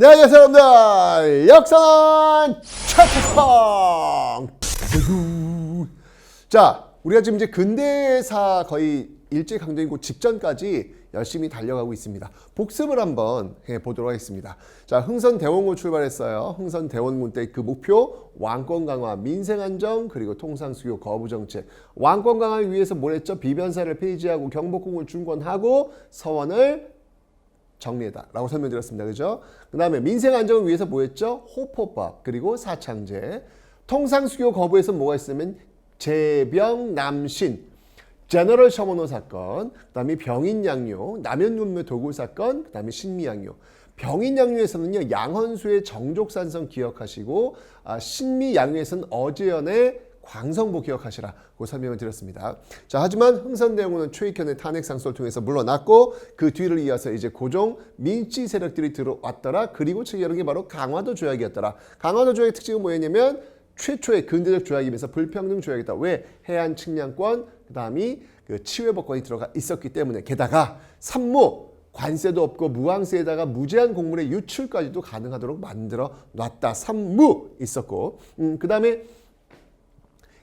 네, 안녕하세요, 여러분들. 역사는 최태성. 자, 우리가 지금 이제 근대사 거의 일제강점기 직전까지 열심히 달려가고 있습니다. 복습을 한번 해보도록 하겠습니다. 자, 흥선대원군 출발했어요. 흥선대원군 때 그 목표 왕권 강화, 민생 안정, 그리고 통상수교 거부 정책. 왕권 강화를 위해서 뭘 했죠? 비변사를 폐지하고 경복궁을 중건하고 서원을 정리해다라고 설명드렸습니다. 그죠? 그 다음에 민생 안정을 위해서 뭐 했죠? 호포법, 그리고 사창제. 통상수교 거부에서 뭐가 있으면 재병, 남신, 제너럴 셔머노 사건, 그 다음에 병인양요, 남현문묘 도굴 사건, 그 다음에 신미양요. 병인양요에서는요, 양헌수의 정족산성 기억하시고, 신미양요에서는 어제연의 광성보 기억하시라고 설명을 드렸습니다. 자, 하지만 흥선대원군은 최익현의 탄핵 상소를 통해서 물러났고 그 뒤를 이어서 이제 고종 민씨 세력들이 들어왔더라. 그리고 체결한 게 바로 강화도 조약이었더라. 강화도 조약의 특징은 뭐였냐면 최초의 근대적 조약이면서 불평등 조약이다. 왜? 해안 측량권, 그 다음이 그 치외법권이 들어가 있었기 때문에. 게다가 산무 관세도 없고 무항세에다가 무제한 곡물의 유출까지도 가능하도록 만들어 놨다. 산무 있었고, 그 다음에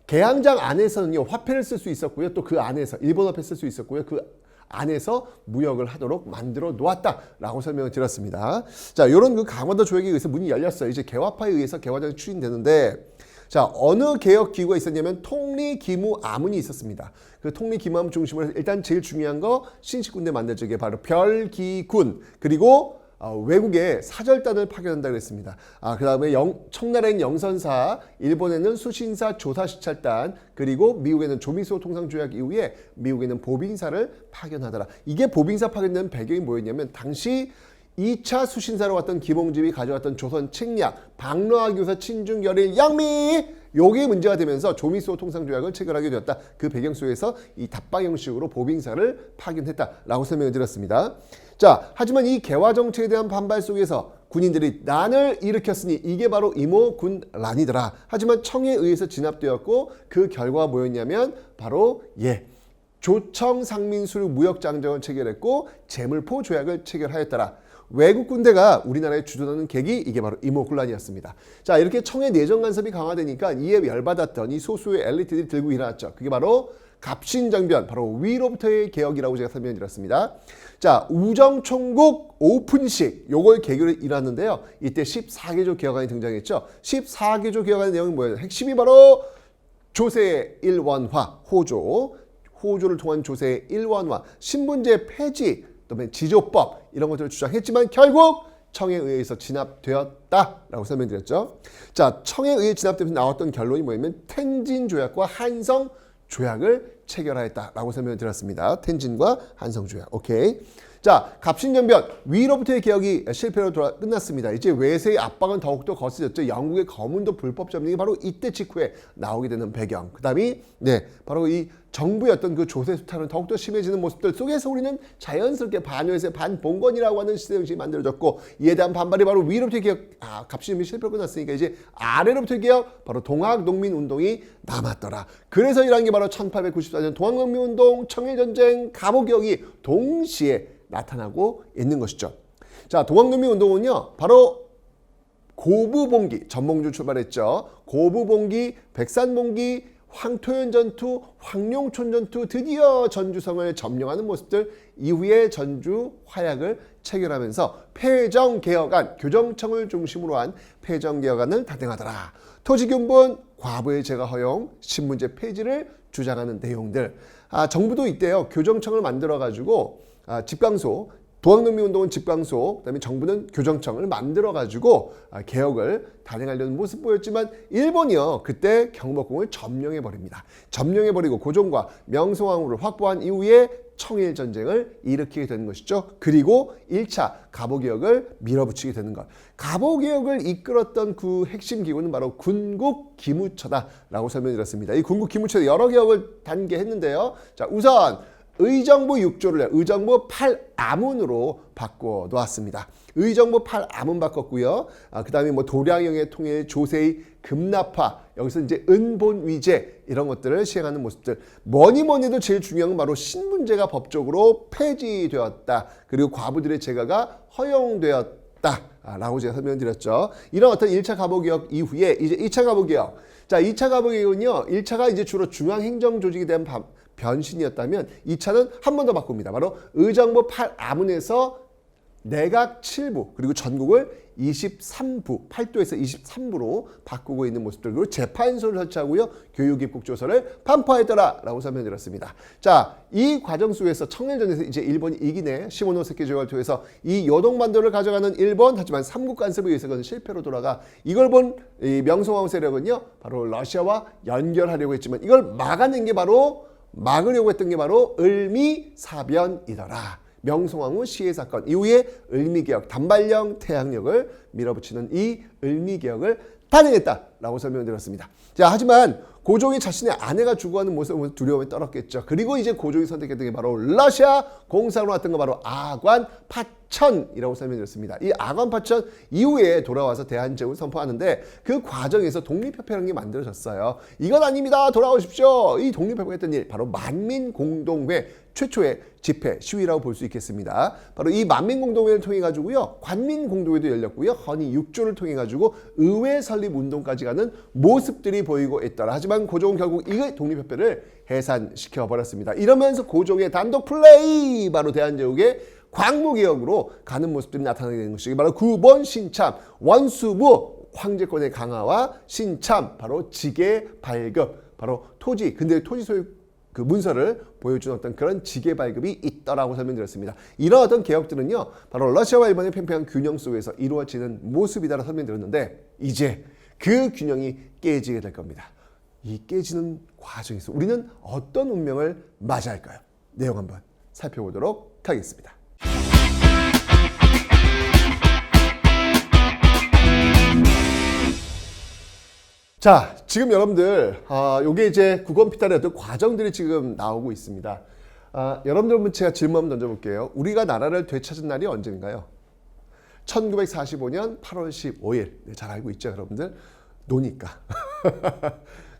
개항장 안에서는요, 화폐를 쓸 수 있었고요. 또 그 안에서 일본 화폐 쓸 수 있었고요. 그 안에서 무역을 하도록 만들어 놓았다라고 설명을 드렸습니다. 자, 이런 그 강화도 조약에 의해서 문이 열렸어요. 이제 개화파에 의해서 개화장이 추진되는데, 자, 어느 개혁 기구가 있었냐면 통리기무아문이 있었습니다. 그 통리기무아문 중심으로 일단 제일 중요한 거 신식군대 만들죠. 게 바로 별기군, 그리고 외국에 사절단을 파견한다고 했습니다. 그 다음에 청나라에는 영선사, 일본에는 수신사 조사시찰단, 그리고 미국에는 조미소 통상조약 이후에 미국에는 보빙사를 파견하더라. 이게 보빙사 파견된 배경이 뭐였냐면 당시 2차 수신사로 왔던 김홍집이 가져왔던 조선 책략, 박노하교사 친중결일 양미, 요게 문제가 되면서 조미소 통상조약을 체결하게 되었다. 그 배경 속에서 이 답방 형식으로 보빙사를 파견했다라고 설명을 드렸습니다. 자, 하지만 이 개화 정책에 대한 반발 속에서 군인들이 난을 일으켰으니 이게 바로 임오군란이더라. 하지만 청에 의해서 진압되었고 그 결과가 뭐였냐면 바로 조청 상민수륙 무역장정을 체결했고 재물포 조약을 체결하였더라. 외국 군대가 우리나라에 주둔하는 계기, 이게 바로 임오군란이었습니다. 자, 이렇게 청의 내정 간섭이 강화되니까 이에 열받았던 이 소수의 엘리트들이 들고 일어났죠. 그게 바로 갑신정변, 바로 위로부터의 개혁이라고 제가 설명드렸습니다. 자, 우정총국 오픈식, 요걸 계기로 일어났는데요. 이때 14개조 개혁안이 등장했죠. 14개조 개혁안의 내용이 뭐예요? 핵심이 바로 조세의 일원화, 호조를 통한 조세의 일원화, 신분제 폐지, 그다음에 지조법 이런 것들을 주장했지만 결국 청에 의해서 진압되었다라고 설명드렸죠. 자, 청에 의해 진압되면서 나왔던 결론이 뭐냐면 텐진 조약과 한성 조약을 체결하였다라고 설명을 드렸습니다. 텐진과 한성 조약. 오케이. 자, 갑신정변 위로부터의 개혁이 실패로 끝났습니다. 이제 외세의 압박은 더욱더 거세졌죠. 영국의 거문도 불법 점령이 바로 이때 직후에 나오게 되는 배경. 그 다음이 바로 이 정부였던 그 조세 수탈은 더욱더 심해지는 모습들 속에서 우리는 자연스럽게 반외세 반봉건이라고 하는 시대 형식이 만들어졌고, 이에 대한 반발이 바로 위로부터의 개혁, 갑신정변이 실패로 끝났으니까 이제 아래로부터의 개혁, 바로 동학농민운동이 남았더라. 그래서 일어난 게 바로 1894년 동학농민운동, 청일전쟁, 갑오개혁이 동시에 나타나고 있는 것이죠. 자, 동학농민운동은요, 바로 고부봉기, 전몽주 출발했죠. 고부봉기, 백산봉기, 황토현 전투, 황룡촌 전투, 드디어 전주성을 점령하는 모습들, 이후에 전주 화약을 체결하면서 폐정개혁안, 교정청을 중심으로 한 폐정개혁안을 단행하더라. 토지균분, 과부의 제가 허용, 신분제 폐지를 주장하는 내용들. 정부도 이때요, 교정청을 만들어가지고 집강소, 동학농민운동은 집강소, 그다음에 정부는 교정청을 만들어가지고 개혁을 단행하려는 모습 보였지만 일본이요, 그때 경복궁을 점령해버립니다. 점령해버리고 고종과 명성황후를 확보한 이후에 청일전쟁을 일으키게 되는 것이죠. 그리고 1차 갑오개혁을 밀어붙이게 되는 것. 갑오개혁을 이끌었던 그 핵심 기구는 바로 군국기무처다라고 설명드렸습니다. 이 군국기무처에 여러 개혁을 단계했는데요. 자, 우선 의정부 6조를 의정부 8아문으로 바꿔 놓았습니다. 의정부 8아문 바꿨고요. 그 다음에 뭐 도량형의 통일, 조세의 급납화, 여기서 이제 은본위제 이런 것들을 시행하는 모습들. 뭐니 해도 제일 중요한 건 바로 신분제가 법적으로 폐지되었다. 그리고 과부들의 재가가 허용되었다. 라고 제가 설명드렸죠. 이런 어떤 1차 가보개혁 이후에 이제 2차 가보개혁. 자, 2차 가보개혁은요. 1차가 이제 주로 중앙행정조직에 대한 변신이었다면 2차는 한 번 더 바꿉니다. 바로 의정부 8아문에서 내각 7부 그리고 전국을 23부, 8도에서 23부로 바꾸고 있는 모습들, 그리고 재판소를 설치하고요. 교육입국조서를 반포했더라라고 설명드렸습니다. 자, 이 과정 속에서 청일전에서 이제 일본이 이기네. 시모노세키 조약을 통해서 이 요동반도를 가져가는 일본, 하지만 삼국 간섭에 의해서는 실패로 돌아가 이걸 본 이 명성황후 세력은요. 바로 러시아와 연결하려고 했지만 이걸 막아낸 게 바로 막으려고 했던 게 바로 을미사변이더라. 명성황후 시해 사건 이후에 을미개혁, 단발령 태양력을 밀어붙이는 이 을미개혁을 단행했다라고 설명드렸습니다. 자, 하지만 고종이 자신의 아내가 죽어가는 모습을 보면서 두려움에 떨었겠죠. 그리고 이제 고종이 선택했던 게 바로 러시아 공사로 왔던 거 바로 아관 파천이라고 설명드렸습니다. 이 아관 파천 이후에 돌아와서 대한제국을 선포하는데 그 과정에서 독립협회라는 게 만들어졌어요. 이건 아닙니다. 돌아오십시오. 이 독립협회가 했던 일 바로 만민공동회 최초의 집회, 시위라고 볼 수 있겠습니다. 바로 이 만민공동회를 통해 가지고요. 관민공동회도 열렸고요. 헌의 6조를 통해 가지고 의회 설립 운동까지 가는 모습들이 보이고 있더라. 하지만 고종은 결국 이 독립협회를 해산시켜 버렸습니다. 이러면서 고종의 단독 플레이, 바로 대한제국의 광무개혁으로 가는 모습들이 나타나게 되는 것이 바로 9번 신참, 원수부 황제권의 강화와 신참, 바로 직계 발급, 바로 토지, 근데 토지 소유 그 문서를 보여주는 어떤 그런 직계 발급이 있더라고 설명드렸습니다. 이런 어떤 개혁들은요, 바로 러시아와 일본의 팽팽한 균형 속에서 이루어지는 모습이다라고 설명드렸는데, 이제 그 균형이 깨지게 될 겁니다. 이 깨지는 과정에서 우리는 어떤 운명을 맞이할까요? 내용 한번 살펴보도록 하겠습니다. 자, 지금 여러분들 요게 이제 국원피탈의 어떤 과정들이 지금 나오고 있습니다. 여러분들 제가 질문 한번 던져볼게요. 우리가 나라를 되찾은 날이 언제인가요? 1945년 8월 15일. 네, 잘 알고 있죠, 여러분들? 노니까.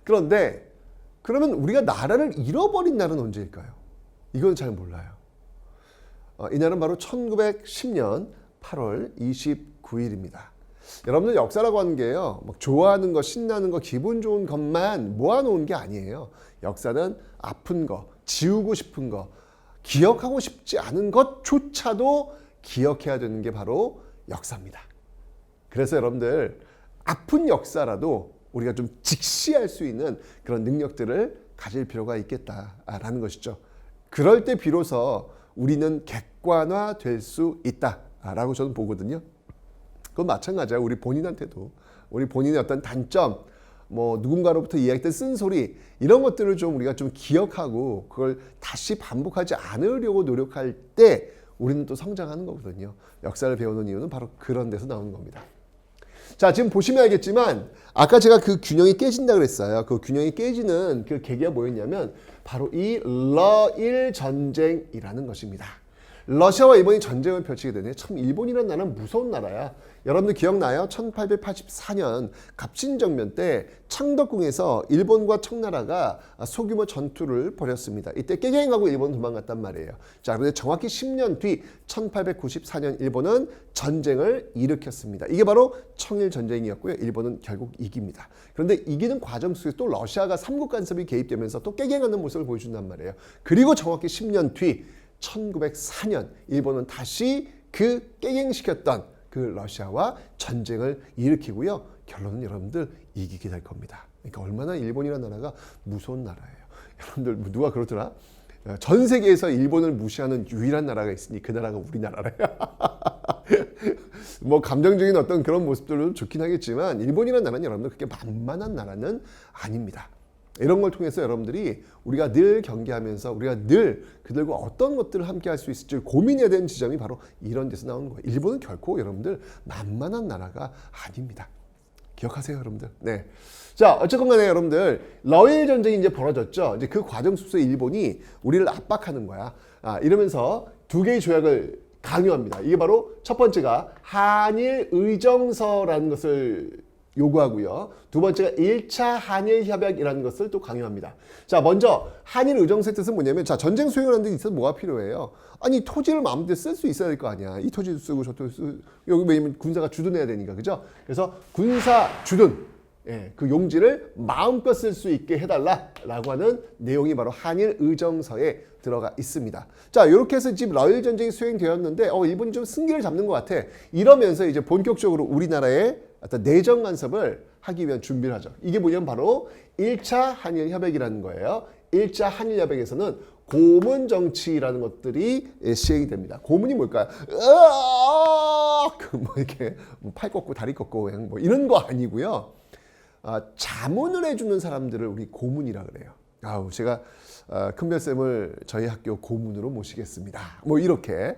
그런데 그러면 우리가 나라를 잃어버린 날은 언제일까요? 이건 잘 몰라요. 이 날은 바로 1910년 8월 29일입니다. 여러분들 역사라고 하는 게요, 막 좋아하는 거, 신나는 거, 기분 좋은 것만 모아놓은 게 아니에요. 역사는 아픈 거, 지우고 싶은 거, 기억하고 싶지 않은 것조차도 기억해야 되는 게 바로 역사입니다. 그래서 여러분들 아픈 역사라도 우리가 좀 직시할 수 있는 그런 능력들을 가질 필요가 있겠다라는 것이죠. 그럴 때 비로소 우리는 객관화될 수 있다라고 저는 보거든요. 그건 마찬가지야. 우리 본인한테도 우리 본인의 어떤 단점, 뭐 누군가로부터 이야기했던 쓴소리, 이런 것들을 좀 우리가 좀 기억하고 그걸 다시 반복하지 않으려고 노력할 때 우리는 또 성장하는 거거든요. 역사를 배우는 이유는 바로 그런 데서 나오는 겁니다. 자, 지금 보시면 알겠지만 아까 제가 그 균형이 깨진다 그랬어요. 그 균형이 깨지는 그 계기가 뭐였냐면 바로 이 러일 전쟁이라는 것입니다. 러시아와 일본이 전쟁을 펼치게 되네. 참 일본이라는 나라는 무서운 나라야. 여러분들 기억나요? 1884년 갑신정변 때 창덕궁에서 일본과 청나라가 소규모 전투를 벌였습니다. 이때 깨갱하고 일본은 도망갔단 말이에요. 자, 그런데 정확히 10년 뒤 1894년 일본은 전쟁을 일으켰습니다. 이게 바로 청일전쟁이었고요. 일본은 결국 이깁니다. 그런데 이기는 과정 속에서 또 러시아가 삼국 간섭이 개입되면서 또 깨갱하는 모습을 보여준단 말이에요. 그리고 정확히 10년 뒤 1904년 일본은 다시 그 깨갱시켰던 그 러시아와 전쟁을 일으키고요. 결론은 여러분들 이기게 될 겁니다. 그러니까 얼마나 일본이라는 나라가 무서운 나라예요. 여러분들 누가 그러더라? 전 세계에서 일본을 무시하는 유일한 나라가 있으니 그 나라가 우리나라래요. 뭐 감정적인 어떤 그런 모습들도 좋긴 하겠지만 일본이라는 나라는 여러분들 그렇게 만만한 나라는 아닙니다. 이런 걸 통해서 여러분들이 우리가 늘 경계하면서 우리가 늘 그들과 어떤 것들을 함께 할 수 있을지 고민해야 되는 지점이 바로 이런 데서 나오는 거예요. 일본은 결코 여러분들 만만한 나라가 아닙니다. 기억하세요, 여러분들. 네. 자, 어쨌건 간에 여러분들 러일 전쟁이 이제 벌어졌죠. 이제 그 과정 속에서 일본이 우리를 압박하는 거야. 이러면서 두 개의 조약을 강요합니다. 이게 바로 첫 번째가 한일 의정서라는 것을 요구하고요. 두 번째가 1차 한일 협약이라는 것을 또 강요합니다. 자, 먼저 한일 의정서의 뜻은 뭐냐면, 자, 전쟁 수행을 하는 데 있어서 뭐가 필요해요? 아니, 토지를 마음대로 쓸 수 있어야 될 거 아니야. 이 토지도 쓰고 저 토지도 쓰고, 여기 왜냐면 군사가 주둔해야 되니까, 그죠? 그래서 군사 주둔, 예, 그 용지를 마음껏 쓸 수 있게 해달라라고 하는 내용이 바로 한일 의정서에 들어가 있습니다. 자, 이렇게 해서 지금 러일 전쟁이 수행되었는데, 일본이 좀 승기를 잡는 것 같아. 이러면서 이제 본격적으로 우리나라의 어떤 내정 간섭을 하기 위한 준비를 하죠. 이게 뭐냐면 바로 1차 한일 협약이라는 거예요. 1차 한일 협약에서는 고문 정치라는 것들이 시행이 됩니다. 고문이 뭘까요? 뭐 이렇게 팔 꺾고 다리 꺾고 그냥 뭐 이런 거 아니고요. 자문을 해주는 사람들을 우리 고문이라 그래요. 제가 큰별쌤을 저희 학교 고문으로 모시겠습니다. 뭐 이렇게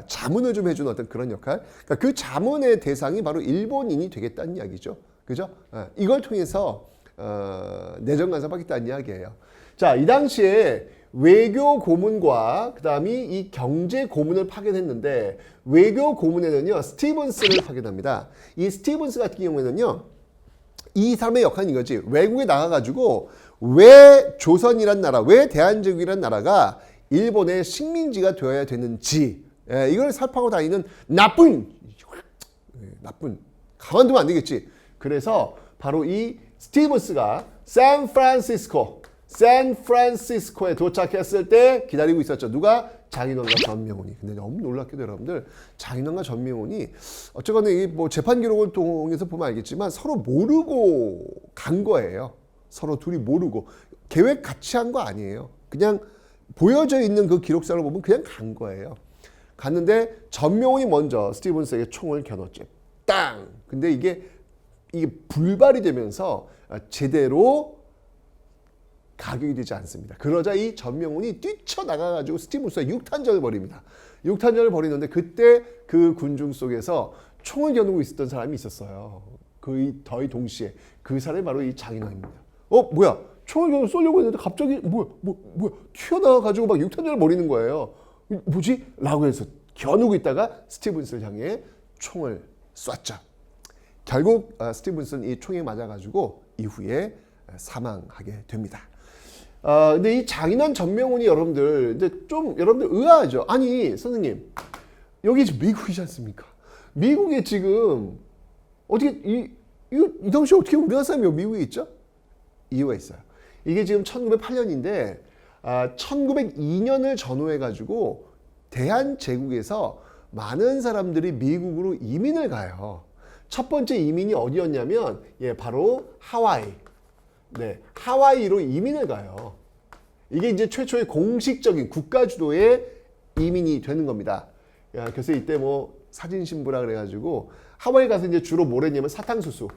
자문을 좀 해주는 어떤 그런 역할. 그러니까 그 자문의 대상이 바로 일본인이 되겠다는 이야기죠. 그죠? 이걸 통해서 내정 간섭하겠다는 이야기예요. 자, 이 당시에 외교 고문과 그다음이 이 경제 고문을 파견했는데, 외교 고문에는요 스티븐스를 파견합니다. 이 스티븐스 같은 경우에는요, 이 사람의 역할은 이거지. 외국에 나가가지고 왜 조선이란 나라, 왜 대한제국이란 나라가 일본의 식민지가 되어야 되는지, 이걸 살펴하고 다니는 나쁜 가만두면 안 되겠지. 그래서 바로 이 스티븐스가 샌프란시스코에 도착했을 때 기다리고 있었죠. 누가? 장인원과 전명훈이. 근데 너무 놀랍게도 여러분들, 장인원과 전명훈이 어쨌거나 이 뭐 재판 기록을 통해서 보면 알겠지만 서로 모르고 간 거예요. 서로 둘이 모르고 계획 같이 한 거 아니에요. 그냥 보여져 있는 그 기록상을 보면 그냥 간 거예요. 갔는데 전명훈이 먼저 스티븐스에게 총을 겨눴죠. 땅. 근데 이게 불발이 되면서 제대로 가격이 되지 않습니다. 그러자 이 전명훈이 뛰쳐나가가지고 스티븐스와 육탄전을 벌입니다. 육탄전을 벌이는데 그때 그 군중 속에서 총을 겨누고 있었던 사람이 있었어요. 거의 동시에. 그 사람이 바로 이 장인왕입니다. 뭐야? 총을 겨누고 쏘려고 했는데 갑자기 뭐야? 튀어나와가지고 막 육탄전을 벌이는 거예요. 뭐지? 라고 해서 겨누고 있다가 스티븐스를 향해 총을 쐈죠. 결국 스티븐스는 이 총에 맞아가지고 이후에 사망하게 됩니다. 근데 이 장인환 전명훈이 여러분들 의아하죠. 아니 선생님, 여기 지금 미국이지 않습니까? 미국에 지금 어떻게 이 당시에 어떻게 우리나라 사람이 미국에 있죠? 이유가 있어요. 이게 지금 1908년인데 1902년을 전후해가지고 대한제국에서 많은 사람들이 미국으로 이민을 가요. 첫 번째 이민이 어디였냐면 바로 하와이. 네, 하와이로 이민을 가요. 이게 이제 최초의 공식적인 국가 주도의 이민이 되는 겁니다. 그래서 이때 뭐 사진 신부라 그래가지고 하와이 가서 이제 주로 뭘 했냐면 사탕수수.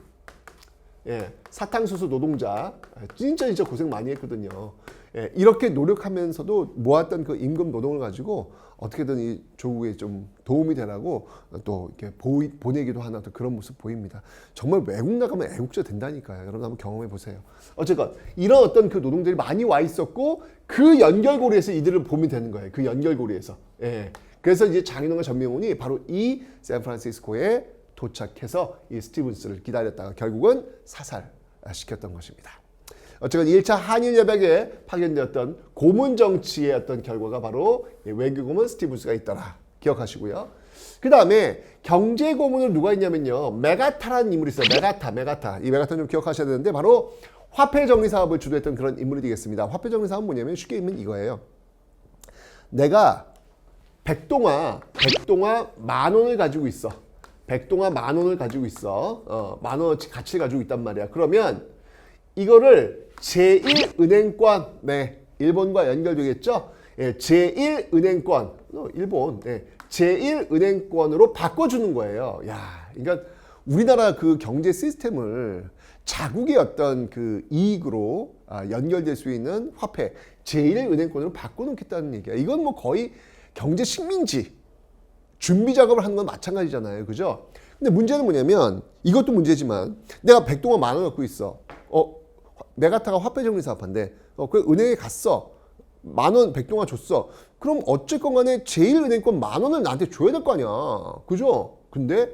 사탕수수 노동자 진짜 고생 많이 했거든요. 이렇게 노력하면서도 모았던 그 임금 노동을 가지고 어떻게든 이 조국에 좀 도움이 되라고 또 이렇게 보내기도 하는 그런 모습 보입니다. 정말 외국 나가면 애국자 된다니까요. 여러분 한번 경험해 보세요. 어쨌건 이런 어떤 그 노동들이 많이 와 있었고 그 연결고리에서 이들을 보면 되는 거예요. 그 연결고리에서. 그래서 이제 장인원과 전명훈이 바로 이 샌프란시스코에 도착해서 이 스티븐스를 기다렸다가 결국은 사살시켰던 것입니다. 어쨌든 1차 한일협약에 파견되었던 고문 정치의 어떤 결과가 바로 외교고문 스티븐스가 있더라. 기억하시고요. 그 다음에 경제 고문을 누가 있냐면요. 메가타라는 인물이 있어요. 메가타. 이 메가타는 좀 기억하셔야 되는데 바로 화폐 정리 사업을 주도했던 그런 인물이 되겠습니다. 화폐 정리 사업은 뭐냐면 쉽게 얘기하면 이거예요. 내가 백동화 10,000원을 가지고 있어. 백동화 10,000원을 가지고 있어. 10,000원어치 가치를 가지고 있단 말이야. 그러면 이거를 제1은행권, 일본과 연결되겠죠? 제1은행권, 일본, 제1은행권으로 바꿔주는 거예요. 그러니까 우리나라 그 경제 시스템을 자국의 어떤 그 이익으로 연결될 수 있는 화폐, 제1은행권으로 바꿔놓겠다는 얘기야. 이건 뭐 거의 경제 식민지, 준비 작업을 하는 건 마찬가지잖아요. 그죠? 근데 문제는 뭐냐면, 이것도 문제지만, 내가 백동원 10,000원 갖고 있어. 메가타가 화폐 정리 사업한데, 그 은행에 갔어. 10,000원 백동원 줬어. 그럼 어쨌건 간에 제1은행권 10,000원을 나한테 줘야 될 거 아니야. 그죠? 근데,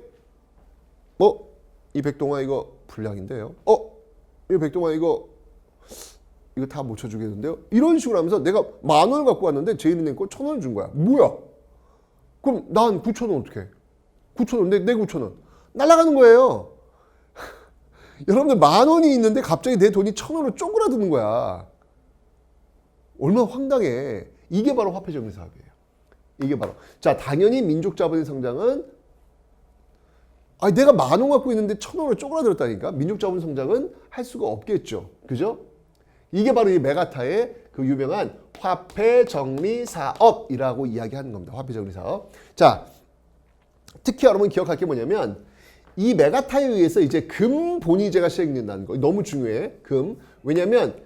이 백동원 이거 불량인데요. 이거 백동원 이거 다 못 쳐주겠는데요? 이런 식으로 하면서 내가 10,000원을 갖고 왔는데 제이은행 거 1,000원을 준 거야. 뭐야? 그럼 난 9,000원 어떡해? 9,000원, 내 9,000원. 날아가는 거예요. 여러분들 10,000원이 있는데 갑자기 내 돈이 1,000원으로 쪼그라드는 거야. 얼마나 황당해. 이게 바로 화폐정리사업이에요. 이게 바로. 자, 당연히 민족자본의 성장은 내가 10,000원 갖고 있는데 1,000원으로 쪼그라들었다니까. 민족자본 성장은 할 수가 없겠죠. 그죠? 이게 바로 이 메가타의 그 유명한 화폐정리사업이라고 이야기하는 겁니다. 화폐정리사업. 자, 특히 여러분 기억할 게 뭐냐면 이 메가타에 의해서 이제 금본위제가 시행된다는 거. 너무 중요해. 금. 왜냐면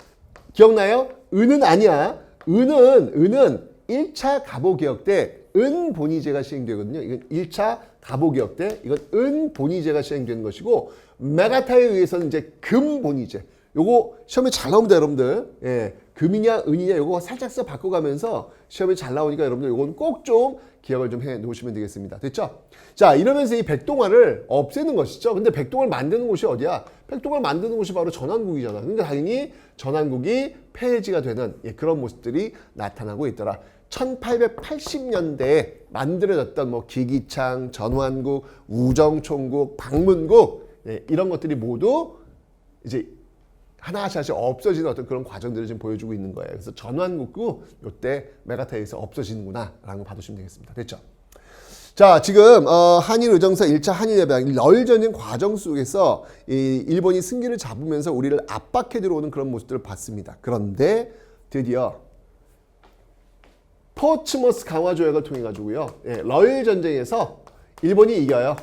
기억나요? 은은 아니야. 은은 1차 갑오개혁 때 은본위제가 시행되거든요. 이건 1차 갑오개혁 때 이건 은본위제가 시행되는 것이고 메가타에 의해서는 이제 금본위제. 요거 시험에 잘 나옵니다, 여러분들. 예, 금이냐 은이냐 요거 살짝 바꿔가면서 시험에 잘 나오니까 여러분들 요건 꼭 좀 기억을 좀 해 놓으시면 되겠습니다. 됐죠? 자, 이러면서 이 백동화를 없애는 것이죠. 근데 백동화를 만드는 곳이 어디야? 백동화를 만드는 곳이 바로 전환국이잖아. 근데 당연히 전환국이 폐해지가 되는 그런 모습들이 나타나고 있더라. 1880년대에 만들어졌던 뭐 기기창, 전환국, 우정총국, 방문국 이런 것들이 모두 이제 하나씩 없어지는 어떤 그런 과정들을 지금 보여주고 있는 거예요. 그래서 전환국도 이때 메가타에서 없어지는구나 라는 거 봐두시면 되겠습니다. 됐죠? 자, 지금 한일 의정서 1차 한일 협약 러일전쟁 과정 속에서 이 일본이 승기를 잡으면서 우리를 압박해 들어오는 그런 모습들을 봤습니다. 그런데 드디어 포츠머스 강화 조약을 통해 가지고요. 러일전쟁에서 일본이 이겨요.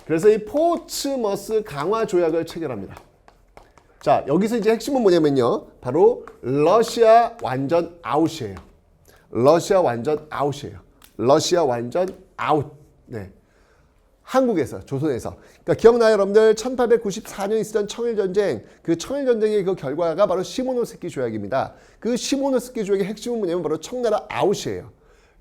그래서 이 포츠머스 강화 조약을 체결합니다. 자, 여기서 이제 핵심은 뭐냐면요. 바로 러시아 완전 아웃이에요. 러시아 완전 아웃이에요. 러시아 완전 아웃. 네. 한국에서, 조선에서. 그러니까 기억나요, 여러분들? 1894년 있었던 청일전쟁. 그 청일전쟁의 그 결과가 바로 시모노세키 조약입니다. 그 시모노세키 조약의 핵심은 뭐냐면 바로 청나라 아웃이에요.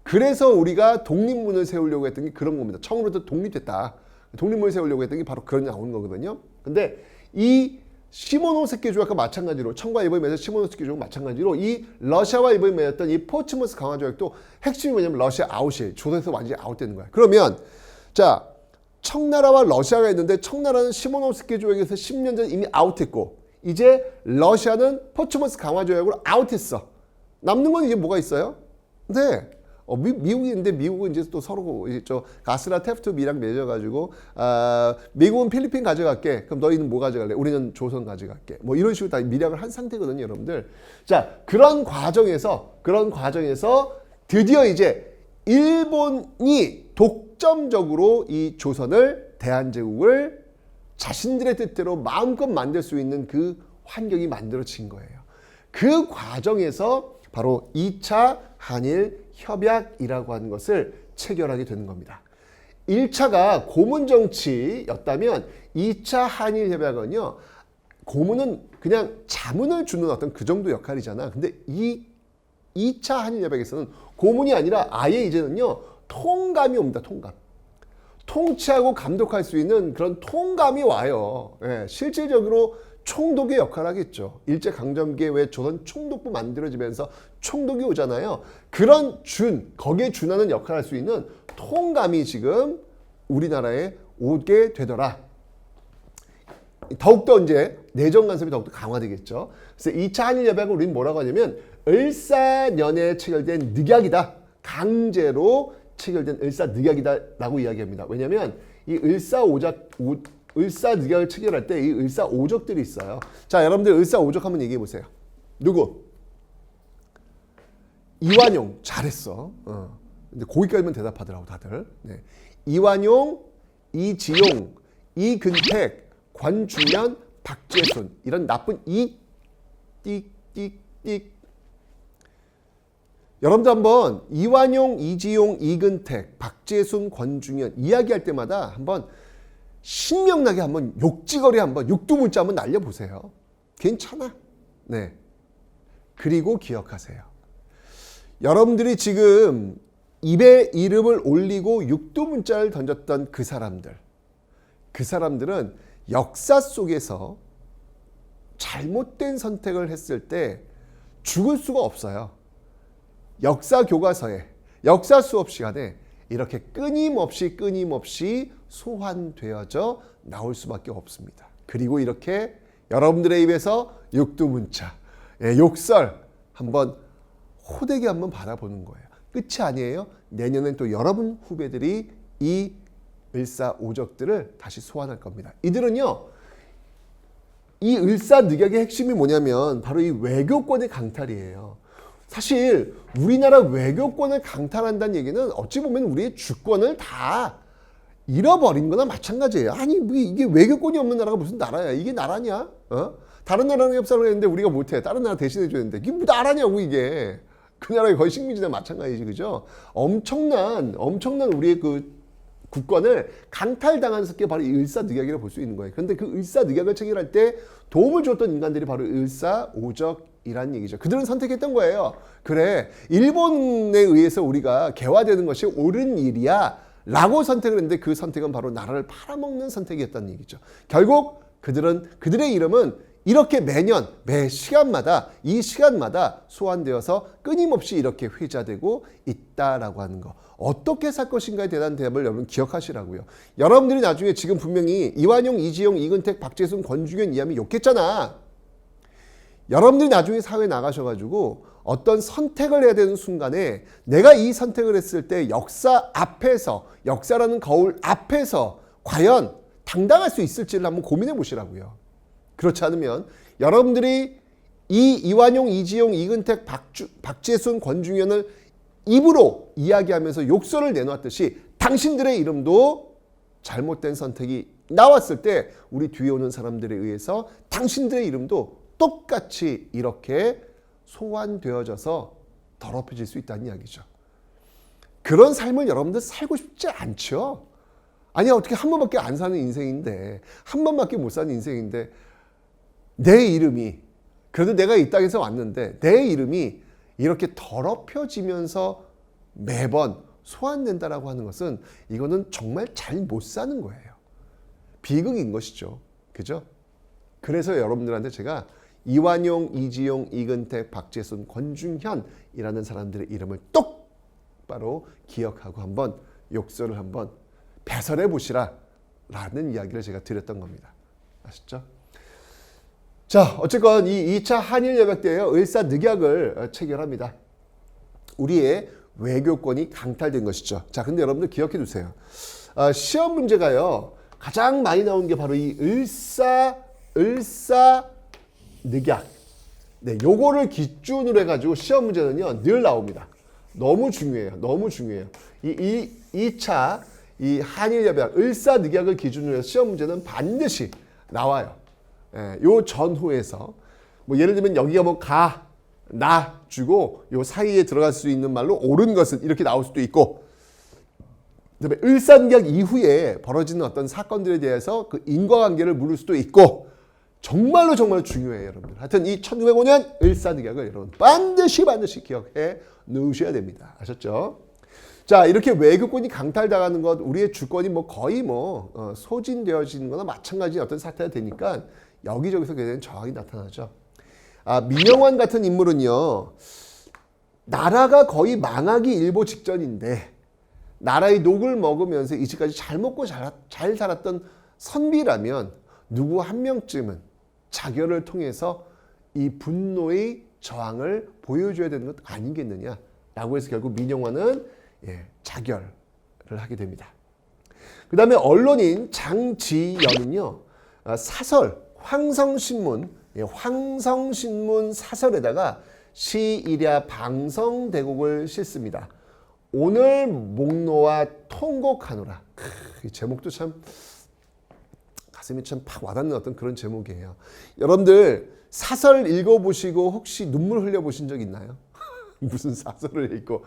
그래서 우리가 독립문을 세우려고 했던 게 그런 겁니다. 청으로부터 독립됐다. 독립문을 세우려고 했던 게 바로 그런 나오는 거거든요. 근데 이 시모노세키 조약과 마찬가지로 청과 일본이 맺은 시모노세키 조약과 마찬가지로 이 러시아와 일본이 맺었던 이 포츠머스 강화 조약도 핵심이 뭐냐면 러시아 아웃이에요. 조선에서 완전히 아웃되는 거야. 그러면 자, 청나라와 러시아가 있는데 청나라는 시모노세키 조약에서 10년 전 이미 아웃했고 이제 러시아는 포츠머스 강화 조약으로 아웃했어. 남는 건 이제 뭐가 있어요? 네. 미국이 있는데 미국은 이제 또 서로 이제 가스나 테프트 미랑 맺어가지고 미국은 필리핀 가져갈게. 그럼 너희는 뭐 가져갈래? 우리는 조선 가져갈게. 뭐 이런 식으로 다 미락을 한 상태거든요, 여러분들. 자, 그런 과정에서 드디어 이제 일본이 독점적으로 이 조선을 대한제국을 자신들의 뜻대로 마음껏 만들 수 있는 그 환경이 만들어진 거예요. 그 과정에서 바로 2차 한일 협약이라고 하는 것을 체결하게 되는 겁니다. 1차가 고문 정치였다면 2차 한일 협약은요. 고문은 그냥 자문을 주는 어떤 그 정도 역할이잖아. 근데 이 2차 한일 협약에서는 고문이 아니라 아예 이제는요. 통감이 옵니다. 통감. 통치하고 감독할 수 있는 그런 통감이 와요. 실질적으로 총독의 역할을 하겠죠. 일제강점기에 왜 조선 총독부 만들어지면서 총독이 오잖아요. 그런 거기에 준하는 역할을 할 수 있는 통감이 지금 우리나라에 오게 되더라. 더욱더 이제 내정 간섭이 더욱더 강화되겠죠. 그래서 2차 한일협약을 우리는 뭐라고 하냐면 을사년에 체결된 늑약이다. 강제로 체결된 을사늑약이다라고 이야기합니다. 왜냐하면 이 을사늑약을 체결할 때 이 을사오적들이 있어요. 자, 여러분들 을사오적 한번 얘기해 보세요. 누구? 이완용 잘했어. 근데 거기까지만 대답하더라고 다들. 네. 이완용, 이지용, 이근택, 권중현, 박재순 이런 나쁜 띡띡띡. 여러분들 한번 이완용, 이지용, 이근택, 박재순, 권중현 이야기할 때마다 한번 신명나게 한번 욕지거리 한번 육두문자 한번 날려보세요. 괜찮아. 네. 그리고 기억하세요. 여러분들이 지금 입에 이름을 올리고 육두문자를 던졌던 그 사람들은 역사 속에서 잘못된 선택을 했을 때 죽을 수가 없어요. 역사 교과서에, 역사 수업 시간에 이렇게 끊임없이 소환되어져 나올 수밖에 없습니다. 그리고 이렇게 여러분들의 입에서 육두문자, 욕설 한번 호되게 한번 받아보는 거예요. 끝이 아니에요. 내년엔 또 여러분 후배들이 이 을사오적들을 다시 소환할 겁니다. 이들은요, 이 을사늑약의 핵심이 뭐냐면 바로 이 외교권의 강탈이에요. 사실 우리나라 외교권을 강탈한다는 얘기는 어찌 보면 우리의 주권을 다 잃어버린 거나 마찬가지예요. 아니 뭐 이게 외교권이 없는 나라가 무슨 나라야. 이게 나라냐? 다른 나라랑 협상을 했는데 우리가 못해. 다른 나라 대신해 줘야 되는데 이게 뭐 나라냐고 이게. 그 나라의 거의 식민지나 마찬가지지, 그죠? 엄청난 우리의 그 국권을 강탈당한 게 바로 이 을사늑약이라고 볼 수 있는 거예요. 그런데 그 을사늑약을 체결할 때 도움을 줬던 인간들이 바로 을사오적이라는 얘기죠. 그들은 선택했던 거예요. 그래, 일본에 의해서 우리가 개화되는 것이 옳은 일이야 라고 선택을 했는데 그 선택은 바로 나라를 팔아먹는 선택이었다는 얘기죠. 결국 그들의 이름은 이렇게 매년 매 시간마다 이 시간마다 소환되어서 끊임없이 이렇게 회자되고 있다라고 하는 거. 어떻게 살 것인가에 대한 대답을 여러분 기억하시라고요. 여러분들이 나중에 지금 분명히 이완용, 이지용, 이근택, 박재순, 권중현, 이하미 욕했잖아. 여러분들이 나중에 사회에 나가셔가지고 어떤 선택을 해야 되는 순간에 내가 이 선택을 했을 때 역사 앞에서, 역사라는 거울 앞에서 과연 당당할 수 있을지를 한번 고민해 보시라고요. 그렇지 않으면 여러분들이 이 이완용, 이지용, 이근택, 박재순, 권중현을 입으로 이야기하면서 욕설을 내놓았듯이 당신들의 이름도 잘못된 선택이 나왔을 때 우리 뒤에 오는 사람들에 의해서 당신들의 이름도 똑같이 이렇게 소환되어져서 더럽혀질 수 있다는 이야기죠. 그런 삶을 여러분들 살고 싶지 않죠? 아니 어떻게 한 번밖에 안 사는 인생인데, 한 번밖에 못 사는 인생인데 내 이름이, 그래도 내가 이 땅에서 왔는데 내 이름이 이렇게 더럽혀지면서 매번 소환된다라고 하는 것은 이거는 정말 잘 못 사는 거예요. 비극인 것이죠. 그죠? 그래서 여러분들한테 제가 이완용, 이지용, 이근택, 박재순, 권중현이라는 사람들의 이름을 똑바로 기억하고 한번 욕설을 한번 배설해 보시라 라는 이야기를 제가 드렸던 겁니다. 아시죠? 자, 어쨌건 이 2차 한일협약대에요. 을사늑약을 체결합니다. 우리의 외교권이 강탈된 것이죠. 자, 근데 여러분들 기억해 두세요. 시험 문제가요. 가장 많이 나온 게 바로 이 을사늑약. 네, 요거를 기준으로 해가지고 시험 문제는요, 늘 나옵니다. 너무 중요해요. 너무 중요해요. 이 2차 이 한일협약 을사늑약을 기준으로 해서 시험 문제는 반드시 나와요. 예, 요 전후에서 뭐 예를 들면 여기가 뭐 가, 나 주고 요 사이에 들어갈 수 있는 말로 옳은 것은 이렇게 나올 수도 있고, 그다음에 을사늑약 이후에 벌어지는 어떤 사건들에 대해서 그 인과관계를 물을 수도 있고, 정말로 중요해요, 여러분들. 하여튼 이 1905년 을사늑약을 여러분 반드시 기억해 놓으셔야 됩니다. 아셨죠? 자, 이렇게 외교권이 강탈당하는 것, 우리의 주권이 뭐 거의 소진되어지는 거나 마찬가지인 어떤 사태가 되니까 여기저기서 굉장히 저항이 나타나죠. 민영환 같은 인물은요, 나라가 거의 망하기 일보 직전인데 나라의 녹을 먹으면서 이제까지 잘 먹고 잘 살았던 선비라면 누구 한 명쯤은 자결을 통해서 이 분노의 저항을 보여줘야 되는 것 아니겠느냐라고 해서 결국 민영환은 자결을 하게 됩니다. 그 다음에 언론인 장지연은요, 사설 황성신문 사설에다가 시일야 방성대곡을 싣습니다. 오늘 목노와 통곡하노라. 이 제목도 참 가슴이 참 팍 와닿는 어떤 그런 제목이에요. 여러분들 사설 읽어보시고 혹시 눈물 흘려보신 적 있나요? 무슨 사설을 읽고,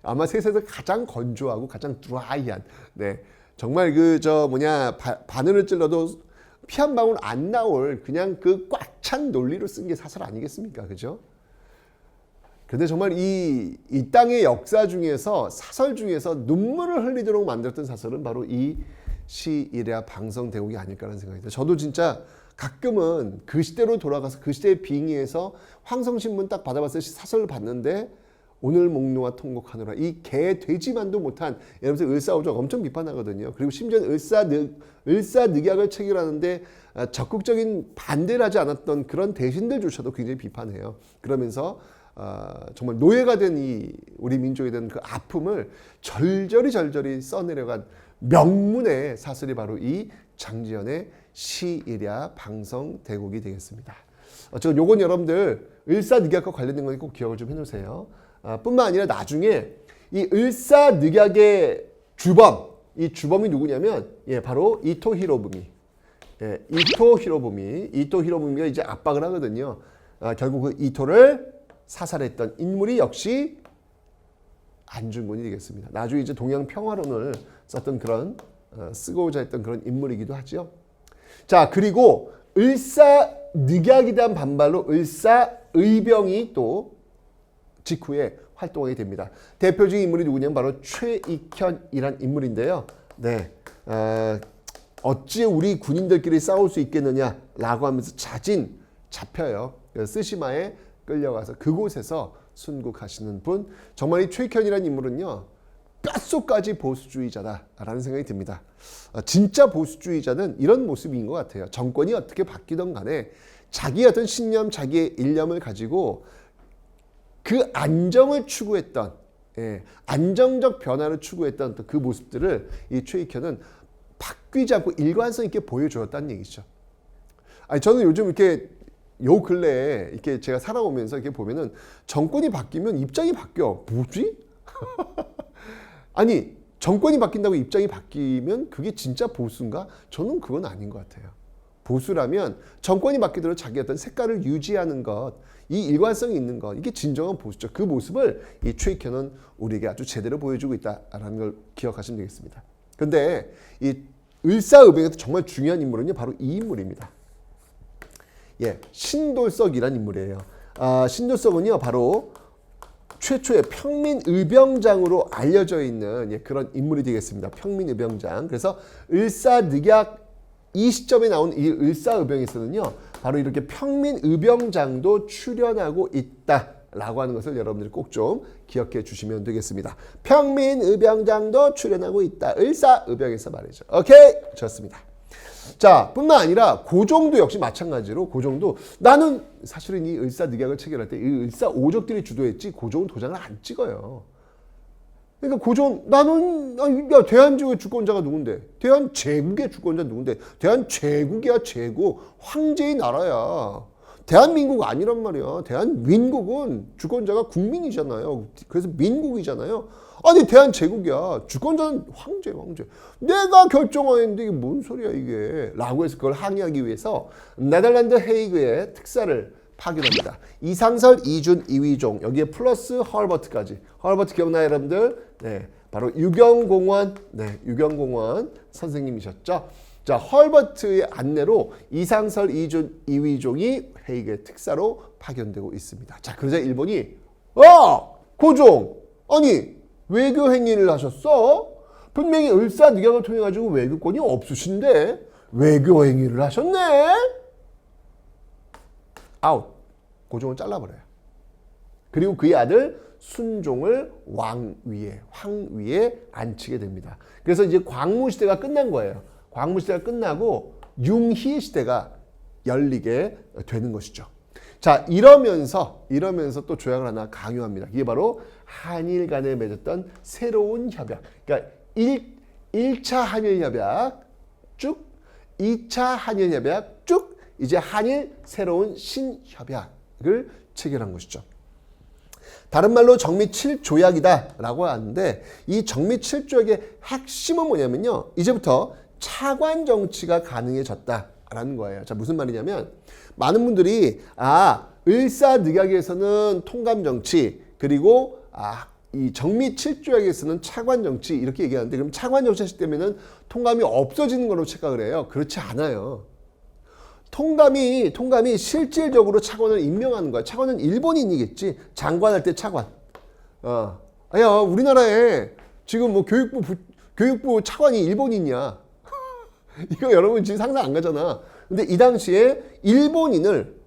아마 세상에서 가장 건조하고 가장 드라이한, 네, 정말 바늘을 찔러도 피 한 방울 안 나올 그냥 그 꽉 찬 논리로 쓴 게 사설 아니겠습니까? 그죠? 근데 정말 이 땅의 역사 중에서 사설 중에서 눈물을 흘리도록 만들었던 사설은 바로 이 시일야 방성대국이 아닐까라는 생각이 들어요. 저도 진짜 가끔은 그 시대로 돌아가서 그 시대에 빙의해서 황성신문 딱 받아봤을 때 사설을 봤는데 오늘 목놓아 통곡하노라 이 개 되지만도 못한 이러면서 을사오적 엄청 비판하거든요. 그리고 심지어 을사늑약을 체결하는데 적극적인 반대를 하지 않았던 그런 대신들조차도 굉장히 비판해요. 그러면서 정말 노예가 된 이 우리 민족에 대한 그 아픔을 절절히 써내려간 명문의 사설이 바로 이 장지연의 시일야 방성대국이 되겠습니다. 어쨌든 요건 여러분들 을사늑약과 관련된 거니 꼭 기억을 좀 해놓으세요. 뿐만 아니라 나중에 이 을사늑약의 주범, 이 주범이 누구냐면 바로 이토 히로부미. 이토 히로부미가 이제 압박을 하거든요. 결국 그 이토를 사살했던 인물이 역시 안중근이 되겠습니다. 나중에 이제 동양 평화론을 썼던 그런 쓰고자 했던 그런 인물이기도 하죠. 자, 그리고 을사늑약에 대한 반발로 을사의병이 또 직후에 활동하게 됩니다. 대표적인 인물이 누구냐면 바로 최익현이란 인물인데요. 네, 어찌 우리 군인들끼리 싸울 수 있겠느냐라고 하면서 잡혀요. 쓰시마에 끌려가서 그곳에서 순국하시는 분. 정말 이 최익현이라는 인물은요. 뼛속까지 보수주의자다라는 생각이 듭니다. 진짜 보수주의자는 이런 모습인 것 같아요. 정권이 어떻게 바뀌던 간에 자기의 어떤 신념, 자기의 일념을 가지고 그 안정을 추구했던, 안정적 변화를 추구했던 그 모습들을 이 최익현은 바뀌지 않고 일관성 있게 보여주었다는 얘기죠. 아니, 저는 요즘 이렇게 요 근래에 이렇게 제가 살아오면서 이렇게 보면은 정권이 바뀌면 입장이 바뀌어. 뭐지? 아니, 정권이 바뀐다고 입장이 바뀌면 그게 진짜 보수인가? 저는 그건 아닌 것 같아요. 보수라면 정권이 바뀌도록 자기 어떤 색깔을 유지하는 것, 이 일관성이 있는 것, 이게 진정한 보수죠. 그 모습을 이 최익현은 우리에게 아주 제대로 보여주고 있다라는 걸 기억하시면 되겠습니다. 근데 이 을사의병에서 정말 중요한 인물은요, 바로 이 인물입니다. 신돌석이라는 인물이에요. 신돌석은요, 바로 최초의 평민의병장으로 알려져 있는 그런 인물이 되겠습니다. 평민의병장. 그래서 을사늑약 이 시점에 나온 이 을사의병에서는요, 바로 이렇게 평민의병장도 출연하고 있다라고 하는 것을 여러분들이 꼭 좀 기억해 주시면 되겠습니다. 평민의병장도 출연하고 있다. 을사의병에서 말이죠. 오케이? 좋습니다. 자, 뿐만 아니라 고종도 역시 마찬가지로 고종도 나는 사실은 이 을사늑약을 체결할 때 이 을사오적들이 주도했지 고종은 도장을 안 찍어요. 그러니까 고종 나는 야, 대한제국의 주권자가 누군데? 대한제국의 주권자 누군데? 대한제국이야 제국. 황제의 나라야. 대한민국 아니란 말이야. 대한민국은 주권자가 국민이잖아요. 그래서 민국이잖아요. 아니 대한제국이야. 주권자는 황제. 내가 결정하는데 이게 뭔 소리야 이게. 라고 해서 그걸 항의하기 위해서 네덜란드 헤이그의 특사를 파견합니다. 이상설, 이준, 이휘종 여기에 플러스 헐버트까지. 헐버트 기억나요 여러분들? 네, 바로 유경공원. 네, 유경공원 선생님이셨죠. 자, 헐버트의 안내로 이상설, 이준, 이휘종이 헤이그의 특사로 파견되고 있습니다. 자, 그러자 일본이 고종 아니 외교 행위를 하셨어? 분명히 을사늑약을 통해 가지고 외교권이 없으신데 외교 행위를 하셨네? 아웃. 고종을 잘라버려요. 그리고 그의 아들 순종을 황위에 앉히게 됩니다. 그래서 이제 광무시대가 끝난 거예요. 광무시대가 끝나고 융희 시대가 열리게 되는 것이죠. 자, 이러면서 또 조약을 하나 강요합니다. 이게 바로 한일 간에 맺었던 새로운 협약. 그러니까 1차 한일 협약 쭉, 2차 한일 협약 쭉, 이제 한일 새로운 신협약을 체결한 것이죠. 다른 말로 정미 7조약이다라고 하는데 이 정미 7조약의 핵심은 뭐냐면요. 이제부터 차관 정치가 가능해졌다라는 거예요. 자, 무슨 말이냐면 많은 분들이 을사늑약에서는 통감 정치 그리고 이 정미 7조약에서는 차관 정치 이렇게 얘기하는데 그럼 차관 정치 하실 때면은 통감이 없어지는 걸로 착각을 해요. 그렇지 않아요. 통감이 실질적으로 차관을 임명하는 거야. 차관은 일본인이겠지. 장관할 때 차관. 우리나라에 지금 뭐 교육부 차관이 일본인이야. 이거 여러분 지금 상상 안 가잖아. 근데 이 당시에 일본인을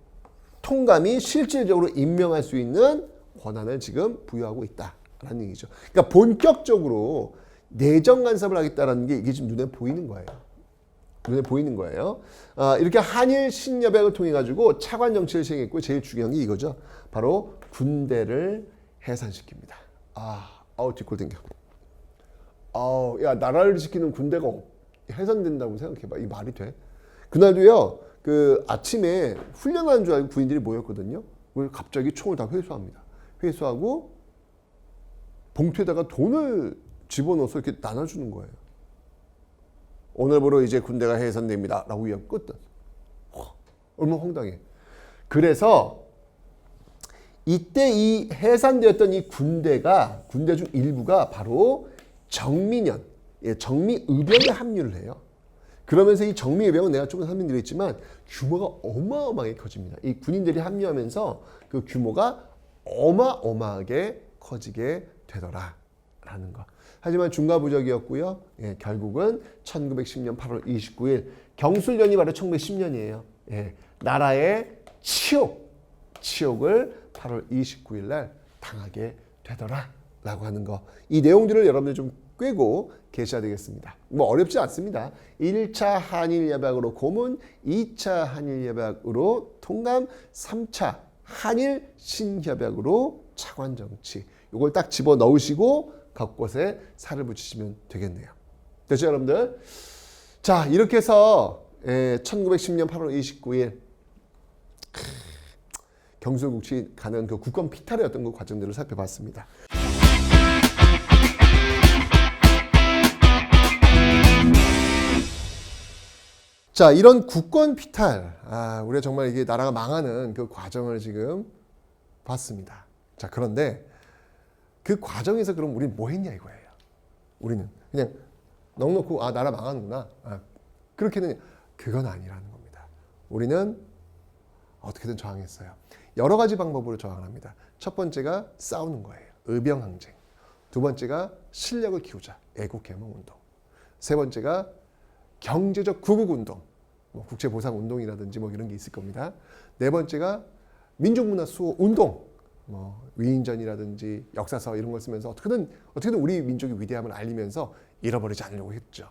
통감이 실질적으로 임명할 수 있는 권한을 지금 부여하고 있다라는 얘기죠. 그러니까 본격적으로 내정 간섭을 하겠다라는 게 이게 지금 눈에 보이는 거예요. 눈에 보이는 거예요. 이렇게 한일 신협약을 통해 가지고 차관 정치를 시행했고 제일 중요한 게 이거죠. 바로 군대를 해산시킵니다. 뒷골 땡겨. 야, 나라를 지키는 군대가 해산된다고 생각해봐. 이 말이 돼? 그날도요, 그 아침에 훈련하는 줄 알고 군인들이 모였거든요. 그걸 갑자기 총을 다 회수합니다. 회수하고 봉투에다가 돈을 집어넣어서 이렇게 나눠주는 거예요. 오늘부로 이제 군대가 해산됩니다. 라고 이야기했거든. 얼마나 황당해. 그래서 이때 이 해산되었던 이 군대 중 일부가 바로 정민연, 정미의병에 합류를 해요. 그러면서 이 정미의병은 내가 조금 설명드렸지만 규모가 어마어마하게 커집니다. 이 군인들이 합류하면서 그 규모가 어마어마하게 커지게 되더라라는 거. 하지만 중과부적이었고요. 결국은 1910년 8월 29일 경술련이 바로 1910년이에요. 나라의 치욕을 8월 29일 날 당하게 되더라라고 하는 거. 이 내용들을 여러분들 좀 꿰고 계셔야 되겠습니다. 뭐 어렵지 않습니다. 1차 한일협약으로 고문, 2차 한일협약으로 통감, 3차 한일 신협약으로 차관정치. 이걸 딱 집어넣으시고 곳곳에 살을 붙이시면 되겠네요. 됐죠, 여러분들? 자, 이렇게 해서 1910년 8월 29일 경술국치 가는 그 국권 피탈의 어떤 그 과정들을 살펴봤습니다. 자, 이런 국권 피탈, 우리가 정말 이게 나라가 망하는 그 과정을 지금 봤습니다. 자, 그런데 그 과정에서 그럼 우리는 뭐 했냐 이거예요. 우리는 그냥 넉넉고 나라 망하는구나. 그렇게는 그건 아니라는 겁니다. 우리는 어떻게든 저항했어요. 여러 가지 방법으로 저항을 합니다. 첫 번째가 싸우는 거예요. 의병항쟁. 두 번째가 실력을 키우자. 애국개몽운동. 세 번째가 경제적 구국운동. 국제보상운동이라든지 이런 게 있을 겁니다. 네 번째가 민족문화 수호 운동. 위인전이라든지 역사서 이런 걸 쓰면서 어떻게든 우리 민족의 위대함을 알리면서 잃어버리지 않으려고 했죠.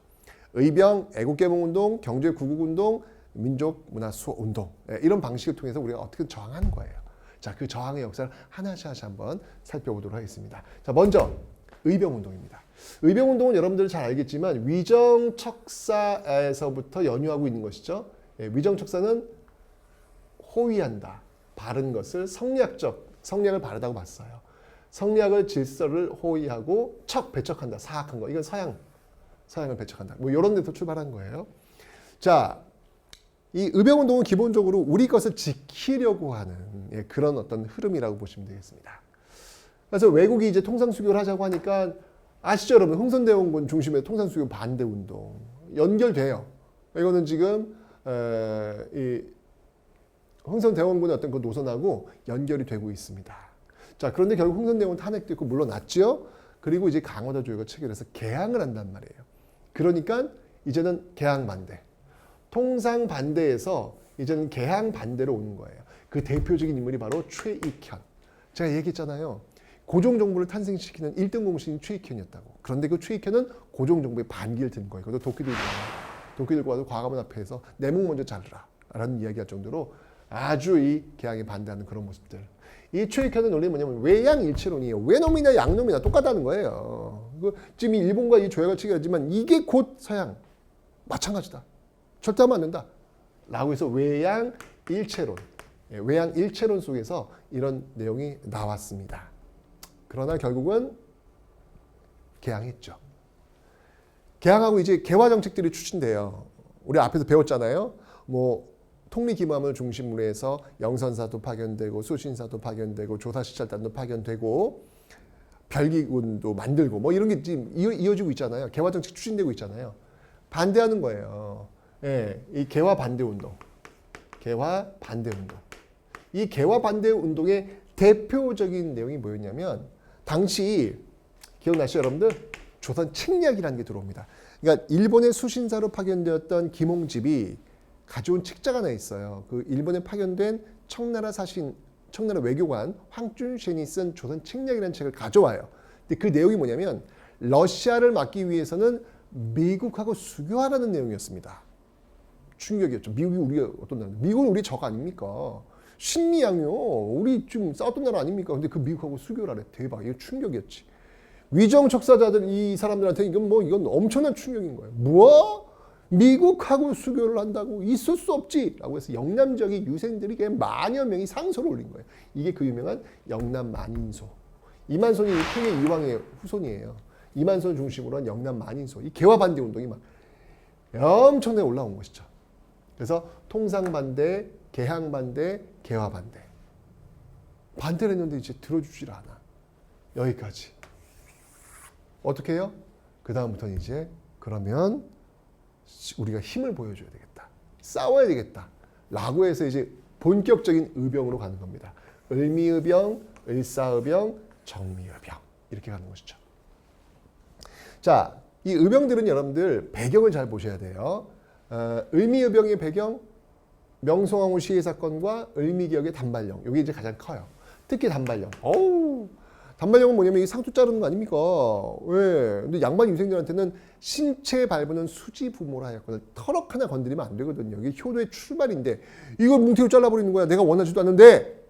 의병, 애국개몽운동, 경제구국운동, 민족문화수호운동 이런 방식을 통해서 우리가 어떻게든 저항하는 거예요. 자, 그 저항의 역사를 하나씩 한번 살펴보도록 하겠습니다. 자, 먼저 의병운동입니다. 의병운동은 여러분들 잘 알겠지만 위정척사에서부터 연유하고 있는 것이죠. 위정척사는 호위한다, 바른 것을 성략을 바르다고 봤어요. 성략을 질서를 호위하고 배척한다, 사악한 거. 이건 서양을 배척한다. 이런 데서 출발한 거예요. 자, 이 의병운동은 기본적으로 우리 것을 지키려고 하는 그런 어떤 흐름이라고 보시면 되겠습니다. 그래서 외국이 이제 통상수교를 하자고 하니까 아시죠, 여러분? 흥선대원군 중심의 통상수교 반대운동 연결돼요. 이거는 지금 이 흥선대원군의 어떤 그 노선하고 연결이 되고 있습니다. 자, 그런데 결국 흥선대원 탄핵도 있고 물러났죠. 그리고 이제 강화도 조약을 체결해서 개항을 한단 말이에요. 그러니까 이제는 개항 반대, 통상 반대에서 이제는 개항 반대로 오는 거예요. 그 대표적인 인물이 바로 최익현. 제가 얘기했잖아요. 고종정부를 탄생시키는 1등 공신이 최익현이었다고. 그런데 그 최익현은 고종정부의 반기를 든 거예요. 그것도 도끼들고 와서 과감한 앞에서 내 목 먼저 자르라 라는 이야기할 정도로 아주 이 개항에 반대하는 그런 모습들. 이 최익현의 논리는 뭐냐면 외양일체론이에요. 외놈이나 양놈이나 똑같다는 거예요. 지금 일본과 이 조약을 체결하지만 이게 곧 서양 마찬가지다. 절대 하면 안 된다. 라고 해서 외양일체론. 외양일체론 속에서 이런 내용이 나왔습니다. 그러나 결국은 개항했죠. 개항하고 이제 개화 정책들이 추진돼요. 우리 앞에서 배웠잖아요. 통리기맘을 중심으로 해서 영선사도 파견되고 수신사도 파견되고 조사시찰단도 파견되고 별기군도 만들고 이런 게 지금 이어지고 있잖아요. 개화 정책 추진되고 있잖아요. 반대하는 거예요. 이 개화 반대 운동. 이 개화 반대 운동의 대표적인 내용이 뭐였냐면 당시 기억나시죠, 여러분들? 조선 책략이라는 게 들어옵니다. 그러니까 일본의 수신사로 파견되었던 김홍집이 가져온 책자가 하나 있어요. 그 일본에 파견된 청나라 외교관 황준셴이 쓴 조선 책략이라는 책을 가져와요. 근데 그 내용이 뭐냐면 러시아를 막기 위해서는 미국하고 수교하라는 내용이었습니다. 충격이었죠. 미국이 우리가 어떤 나라? 미국은 우리 적 아닙니까? 신미양요. 우리 지금 싸웠던 나라 아닙니까? 근데 그 미국하고 수교를 하래. 대박. 이거 충격이었지. 위정 척사자들 이 사람들한테 이건 엄청난 충격인 거예요. 뭐? 미국하고 수교를 한다고 있을 수 없지라고 해서 영남 지역의 유생들이 만여 명이 상소를 올린 거예요. 이게 그 유명한 영남 만인소. 이만손이 태계 이왕의 후손이에요. 이만손 중심으로 한 영남 만인소. 이 개화 반대 운동이 막 엄청나게 올라온 것이죠. 그래서 통상 반대, 개항 반대, 개화 반대. 반대를 했는데 이제 들어주질 않아. 여기까지. 어떻게 해요? 그 다음부터는 이제 그러면 우리가 힘을 보여줘야 되겠다. 싸워야 되겠다. 라고 해서 이제 본격적인 의병으로 가는 겁니다. 을미의병, 을사의병, 정미의병 이렇게 가는 것이죠. 자, 이 의병들은 여러분들 배경을 잘 보셔야 돼요. 을미의병의 배경, 명성황후 시해 사건과 을미개혁의 단발령. 이게 이제 가장 커요. 특히 단발령. 단발령은 뭐냐면 이게 상투 자르는 거 아닙니까? 왜? 근데 양반 유생들한테는 신체 발부는 수지 부모라 하였거든. 털럭 하나 건드리면 안 되거든요. 이게 효도의 출발인데 이걸 뭉태로 잘라버리는 거야. 내가 원하지도 않는데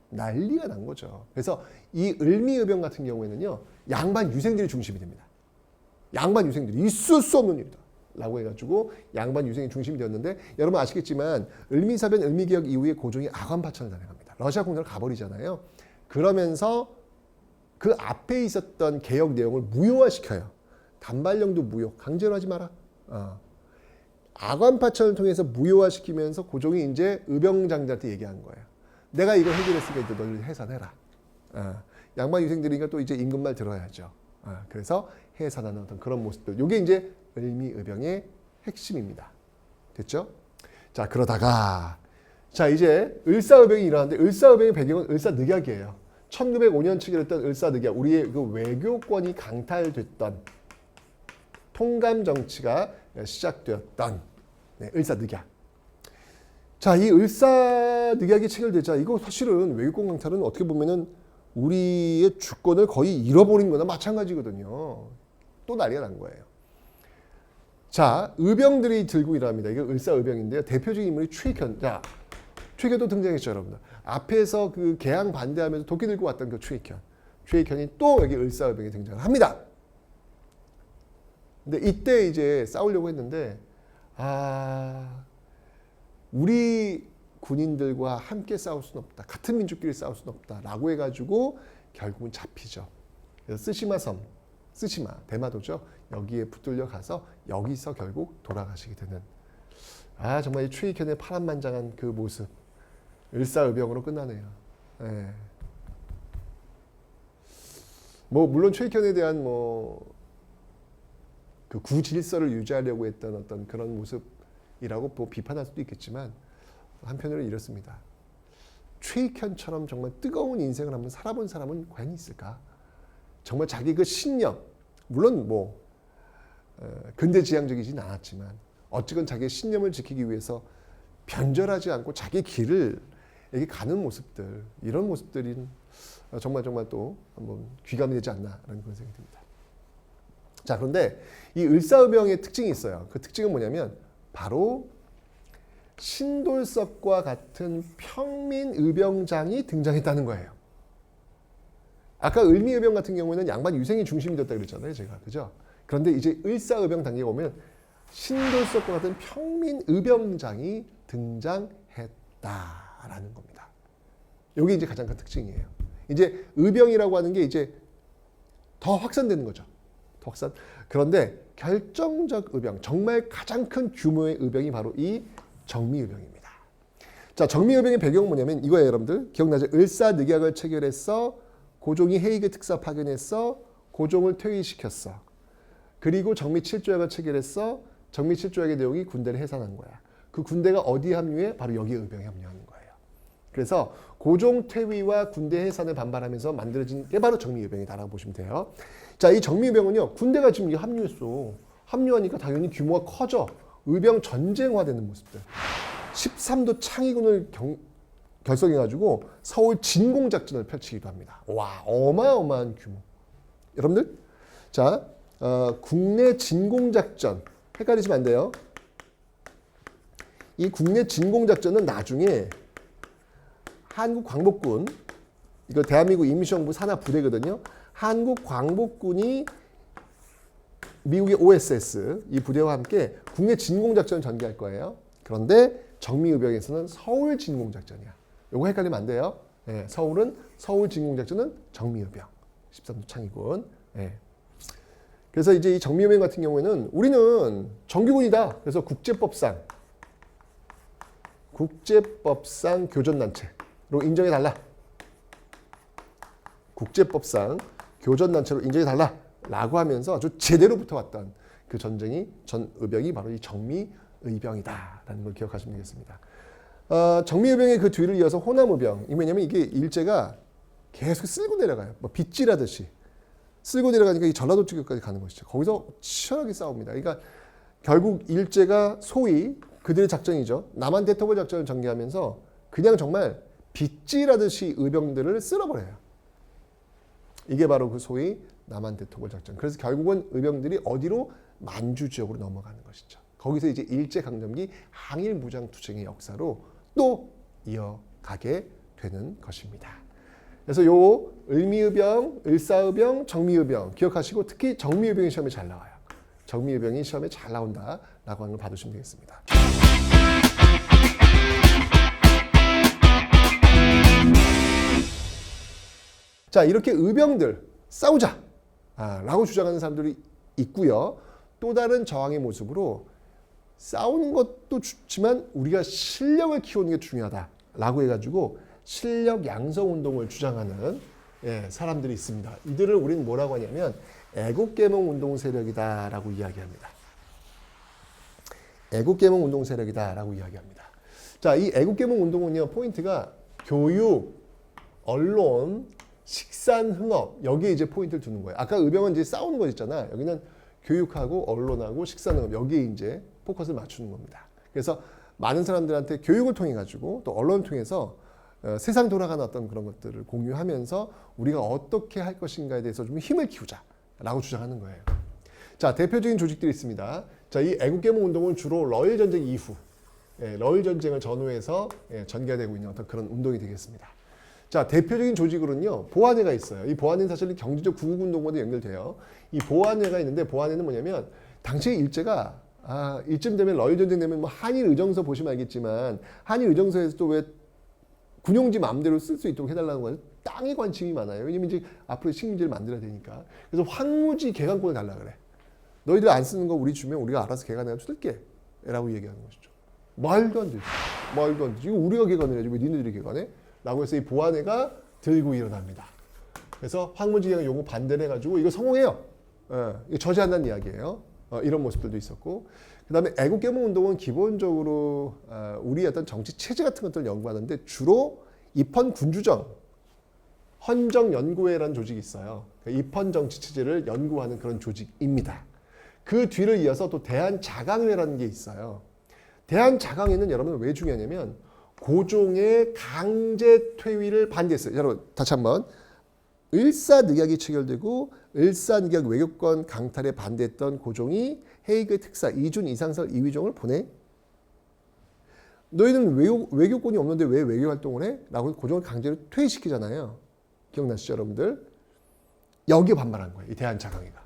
난리가 난 거죠. 그래서 이 을미의병 같은 경우에는요. 양반 유생들이 중심이 됩니다. 양반 유생들이 있을 수 없는 일이다. 라고 해가지고 양반 유생이 중심이 되었는데 여러분 아시겠지만 을미사변 을미개혁 이후에 고종이 아관파천을 단행합니다. 러시아 공사를 가버리잖아요. 그러면서 그 앞에 있었던 개혁 내용을 무효화시켜요. 단발령도 무효. 강제로 하지 마라. 아관파천을 통해서 무효화시키면서 고종이 이제 의병장들한테 얘기한 거예요. 내가 이걸 해결했으니까 이제 너희들 해산해라. 양반 유생들이니까 또 이제 임금말 들어야죠. 그래서 해산하는 어떤 그런 모습들. 이게 이제 을미의병의 핵심입니다. 됐죠? 자, 그러다가 자 이제 을사의병이 일어나는데 을사의병의 배경은 을사늑약이에요. 1905년 체결했던 을사늑약, 우리의 그 외교권이 강탈됐던 통감 정치가 시작되었던 을사늑약. 자, 이 을사늑약이 체결되자 이거 사실은 외교권 강탈은 어떻게 보면은 우리의 주권을 거의 잃어버린 거나 마찬가지거든요. 또 난리가 난 거예요. 자, 의병들이 들고 일어납니다. 이게 을사의병인데요. 대표적인 인물이 최익현. 자, 최익현도 등장했죠, 여러분들. 앞에서 그 개항 반대하면서 도끼 들고 왔던 그 최익현. 최익현이 또 여기 을사의병에 등장을 합니다. 근데 이때 이제 싸우려고 했는데, 우리 군인들과 함께 싸울 수는 없다. 같은 민족끼리 싸울 수는 없다. 라고 해가지고 결국은 잡히죠. 그래서 쓰시마, 대마도죠. 여기에 붙들려 가서 여기서 결국 돌아가시게 되는. 정말 이 최익현의 파란만장한 그 모습. 을사의병으로 끝나네요. 네. 뭐 물론 최익현에 대한 그 구질서를 유지하려고 했던 어떤 그런 모습이라고 비판할 수도 있겠지만 한편으로 이렇습니다. 최익현처럼 정말 뜨거운 인생을 한번 살아본 사람은 과연 있을까? 정말 자기 그 신념, 물론 근대지향적이진 않았지만 어쨌건 자기의 신념을 지키기 위해서 변절하지 않고 자기 길을 이렇게 가는 모습들, 이런 모습들이 정말 또 한번 귀감이 되지 않나라는 그런 생각이 듭니다. 자, 그런데 이 을사의병의 특징이 있어요. 그 특징은 뭐냐면 바로 신돌석과 같은 평민의병장이 등장했다는 거예요. 아까 을미의병 같은 경우에는 양반 유생이 중심이 됐다 그랬잖아요, 제가. 그죠? 그런데 이제 을사의병 단계에 오면 신돌석과 같은 평민의병장이 등장했다라는 겁니다. 이게 이제 가장 큰 특징이에요. 이제 의병이라고 하는 게 이제 더 확산되는 거죠. 더 확산. 그런데 결정적 의병, 정말 가장 큰 규모의 의병이 바로 이 정미의병입니다. 자, 정미의병의 배경은 뭐냐면 이거예요, 여러분들. 기억나죠? 을사늑약을 체결했어. 고종이 헤이그 특사 파견했어. 고종을 퇴위시켰어. 그리고 정미 7조약을 체결했어. 정미 7조약의 내용이 군대를 해산한 거야. 그 군대가 어디에 합류해? 바로 여기에 의병에 합류하는 거예요. 그래서 고종 퇴위와 군대 해산을 반발하면서 만들어진 게 바로 정미의병이다라고 보시면 돼요. 자, 이 정미의병은요, 군대가 지금 합류했어. 합류하니까 당연히 규모가 커져. 의병 전쟁화되는 모습들. 13도 창의군을 결성해가지고 서울 진공작전을 펼치기도 합니다. 와, 어마어마한 규모. 여러분들, 자, 국내 진공작전 헷갈리시면 안 돼요. 이 국내 진공작전은 나중에 한국광복군, 이거 대한민국 임시정부 산하 부대거든요. 한국광복군이 미국의 OSS 이 부대와 함께 국내 진공작전을 전개할 거예요. 그런데 정미의병에서는 서울 진공작전이야. 요거 헷갈리면 안 돼요. 예, 서울 진공작전은 정미의병, 13도 창의군. 예. 그래서 이제 이 정미의병 같은 경우에는 우리는 정규군이다. 그래서 국제법상 교전단체로 인정해달라. 국제법상 교전단체로 인정해달라. 라고 하면서 아주 제대로 붙어왔던 그 전쟁이 전의병이 바로 이 정미의병이다. 라는 걸 기억하시면 되겠습니다. 정미의병의 그 뒤를 이어서 호남의병. 왜냐면 이게 일제가 계속 쓸고 내려가요. 뭐 빗질하듯이. 쓸고 내려가니까 이 전라도 쪽까지 가는 것이죠. 거기서 치열하게 싸웁니다. 그러니까 결국 일제가 소위 그들의 작전이죠. 남한 대토벌 작전을 전개하면서 그냥 정말 빗질하듯이 의병들을 쓸어버려요. 이게 바로 그 소위 남한 대토벌 작전. 그래서 결국은 의병들이 어디로? 만주 지역으로 넘어가는 것이죠. 거기서 이제 일제강점기 항일무장투쟁의 역사로 또 이어가게 되는 것입니다. 그래서 요 을미의병, 을사의병, 정미의병 기억하시고 특히 정미의병이 시험에 잘 나와요. 정미의병이 시험에 잘 나온다라고 하는 걸 봐두시면 되겠습니다. 자, 이렇게 의병들 싸우자 라고 주장하는 사람들이 있고요. 또 다른 저항의 모습으로 싸우는 것도 좋지만 우리가 실력을 키우는 게 중요하다라고 해가지고 실력 양성 운동을 주장하는 사람들이 있습니다. 이들을 우리는 뭐라고 하냐면 애국계몽 운동 세력이다라고 이야기합니다. 애국계몽 운동 세력이다라고 이야기합니다. 자, 이 애국계몽 운동은요, 포인트가 교육, 언론, 식산흥업, 여기에 이제 포인트를 두는 거예요. 아까 의병은 이제 싸우는 거 있잖아. 여기는 교육하고 언론하고 식산흥업, 여기에 이제 포커스를 맞추는 겁니다. 그래서 많은 사람들한테 교육을 통해 가지고 또 언론을 통해서 세상 돌아가는 어떤 그런 것들을 공유하면서 우리가 어떻게 할 것인가에 대해서 좀 힘을 키우자라고 주장하는 거예요. 자, 대표적인 조직들이 있습니다. 자, 이 애국계몽 운동은 주로 러일 전쟁 이후, 러일 전쟁을 전후해서 전개되고 있는 어떤 그런 운동이 되겠습니다. 자, 대표적인 조직으로는요, 보안회가 있어요. 이 보안회는 사실 경제적 구국운동과도 연결돼요. 이 보안회가 있는데, 보안회는 뭐냐면 당시 일제가 이쯤 되면 러일 전쟁 되면 뭐 한일 의정서 보시면 알겠지만 한일 의정서에서 또 왜 군용지 마음대로 쓸 수 있도록 해달라는 거예요. 땅에 관심이 많아요. 왜냐면 이제 앞으로 식민지를 만들어야 되니까. 그래서 황무지 개간권을 달라 그래. 너희들 안 쓰는 거 우리 주면 우리가 알아서 개간해서 쓸게. 라고 얘기하는 것이죠. 말도 안 되지. 말도 안 되지. 이거 우리가 개간을 해야지. 왜 니네들이 개간해? 라고 해서 이 보안회가 들고 일어납니다. 그래서 황무지 개간 요구 반대를 해가지고 이거 성공해요. 이거 저지한다는 이야기예요. 이런 모습들도 있었고, 그 다음에 애국계몽 운동은 기본적으로 우리 어떤 정치 체제 같은 것들을 연구하는데 주로 입헌군주정 헌정연구회라는 조직이 있어요. 입헌 정치 체제를 연구하는 그런 조직입니다. 그 뒤를 이어서 또 대한자강회라는 게 있어요. 대한자강회는 여러분 왜 중요하냐면 고종의 강제 퇴위를 반대했어요. 여러분 다시 한번 을사늑약이 체결되고 을사늑약 외교권 강탈에 반대했던 고종이 헤이그 특사 이준 이상설 이휘종을 보내. 너희는 외교권이 없는데 왜 외교 활동을 해? 라고 고종을 강제로 퇴위시키잖아요. 기억나시죠 여러분들? 여기에 반발한 거예요. 이 대한자강회가.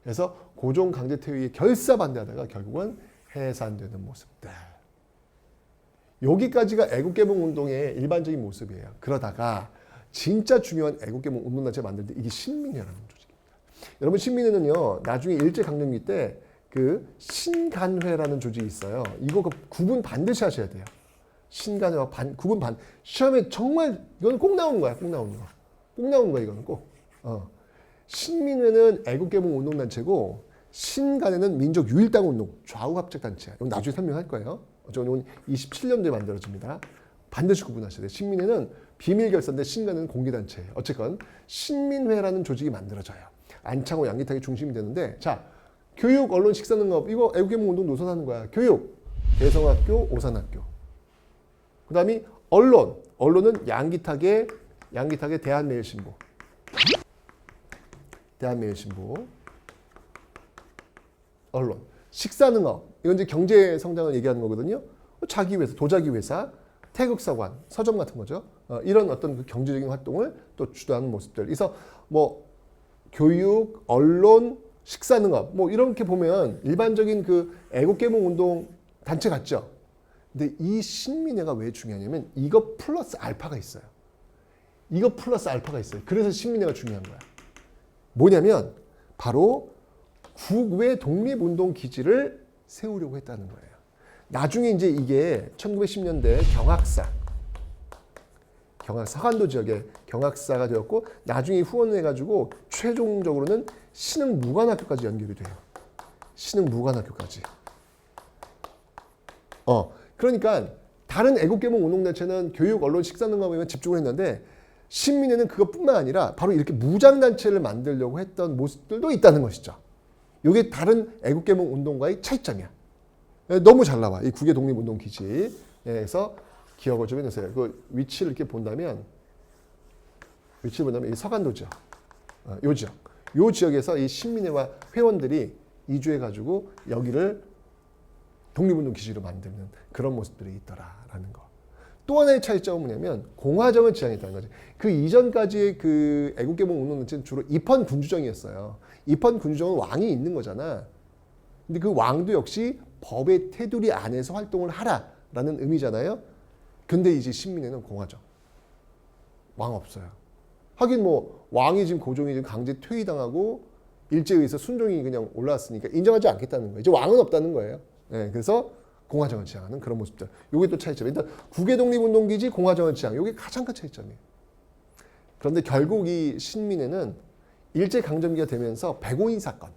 그래서 고종 강제 퇴위에 결사 반대하다가 결국은 해산되는 모습들. 여기까지가 애국계몽 운동의 일반적인 모습이에요. 그러다가 진짜 중요한 애국계몽 운동단체 만들 때 이게 신민회라는 조직입니다. 여러분 신민회는요 나중에 일제강점기 때 그 신간회라는 조직이 있어요. 이거 구분 반드시 하셔야 돼요. 신간회와 구분 시험에 정말 이건 꼭 나오는 거야. 꼭 나오는 거. 꼭 나오는 거야 이거는 꼭. 신민회는 애국계몽 운동단체고 신간회는 민족유일당운동 좌우합작단체야. 이건 나중에 설명할 거예요. 이건 27년도에 만들어집니다. 반드시 구분하셔야 돼요. 신민회는 비밀결사인데 신간회는 공개단체예요. 어쨌건 신민회라는 조직이 만들어져요. 안창호 양기탁이 중심이 되는데 자 교육, 언론, 식사능업 이거 애국개몽운동 노선하는 거야. 교육, 대성학교, 오산학교. 그 다음에 언론은 양기탁의 대한매일신보. 언론. 식사능업 이건 이제 경제 성장을 얘기하는 거거든요. 자기 회사, 도자기 회사, 태극서관, 서점 같은 거죠. 이런 어떤 그 경제적인 활동을 또 주도하는 모습들. 그래서 뭐 교육, 언론, 식사능업 뭐 이렇게 보면 일반적인 그 애국개몽 운동 단체 같죠. 근데 이 신민회가 왜 중요하냐면 이거 플러스 알파가 있어요. 그래서 신민회가 중요한 거야. 뭐냐면 바로 국외 독립운동 기지를 세우려고 했다는 거예요. 나중에 이제 이게 1910년대 서간도 지역의 경학사가 되었고 나중에 후원을 해가지고 최종적으로는 신흥무관학교까지 연결이 돼요. 신흥무관학교까지. 그러니까 다른 애국개몽 운동단체는 교육, 언론, 식사능업에만 집중을 했는데 신민회는 그것뿐만 아니라 바로 이렇게 무장단체를 만들려고 했던 모습들도 있다는 것이죠. 이게 다른 애국개몽 운동과의 차이점이야. 너무 잘 나와. 이 국외 독립운동 기지에서 기억을 좀 해주세요. 그 위치를 이렇게 본다면 이 서간도 지역, 요 지역에서 이 신민회와 회원들이 이주해가지고 여기를 독립운동 기지로 만드는 그런 모습들이 있더라라는 거. 또 하나의 차이점은 뭐냐면 공화정을 지향했다는 거죠. 그 이전까지의 그 애국개몽 운동단체는 주로 입헌 군주정이었어요. 입헌 군주정은 왕이 있는 거잖아. 근데 그 왕도 역시 법의 테두리 안에서 활동을 하라라는 의미잖아요. 근데 이제 신민회는 공화정. 왕 없어요. 하긴 뭐 왕이 지금 고종이 지금 강제 퇴위당하고 일제에 의해서 순종이 그냥 올라왔으니까 인정하지 않겠다는 거예요. 이제 왕은 없다는 거예요. 네, 그래서 공화정을 지향하는 그런 모습들. 요게 또 차이점. 일단 국외 독립운동기지 공화정을 지향. 요게 가장 큰 차이점이에요. 그런데 결국 이 신민회는 일제 강점기가 되면서 백오인 사건.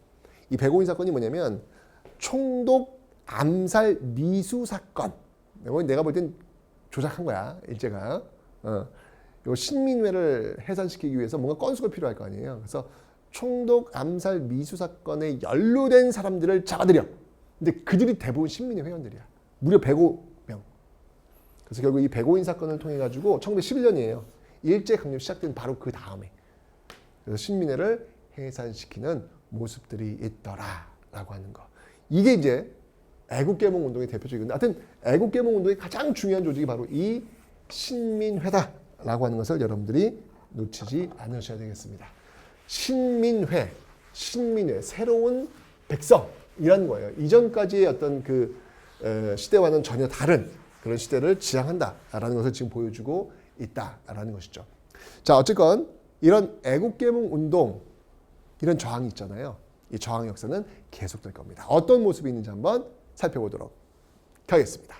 이 백오인 사건이 뭐냐면 총독 암살 미수 사건. 내가 볼 땐 조작한 거야. 일제가. 요 신민회를 해산시키기 위해서 뭔가 건수가 필요할 거 아니에요. 그래서 총독 암살 미수 사건에 연루된 사람들을 잡아들여. 근데 그들이 대부분 신민회 회원들이야. 무려 105명. 그래서 결국 이 105인 사건을 통해 가지고 1911년이에요. 일제 강점 시작된 바로 그 다음에. 그래서 신민회를 해산시키는 모습들이 있더라라고 하는 거. 이게 이제 애국개몽 운동의 대표적인 건데, 하여튼 애국개몽 운동의 가장 중요한 조직이 바로 이 신민회다라고 하는 것을 여러분들이 놓치지 않으셔야 되겠습니다. 신민회, 새로운 백성이라는 거예요. 이전까지의 어떤 그 시대와는 전혀 다른 그런 시대를 지향한다라는 것을 지금 보여주고 있다라는 것이죠. 자, 어쨌건 이런 애국개몽 운동, 이런 저항이 있잖아요. 이 저항 역사는 계속될 겁니다. 어떤 모습이 있는지 한번 살펴보도록 하겠습니다.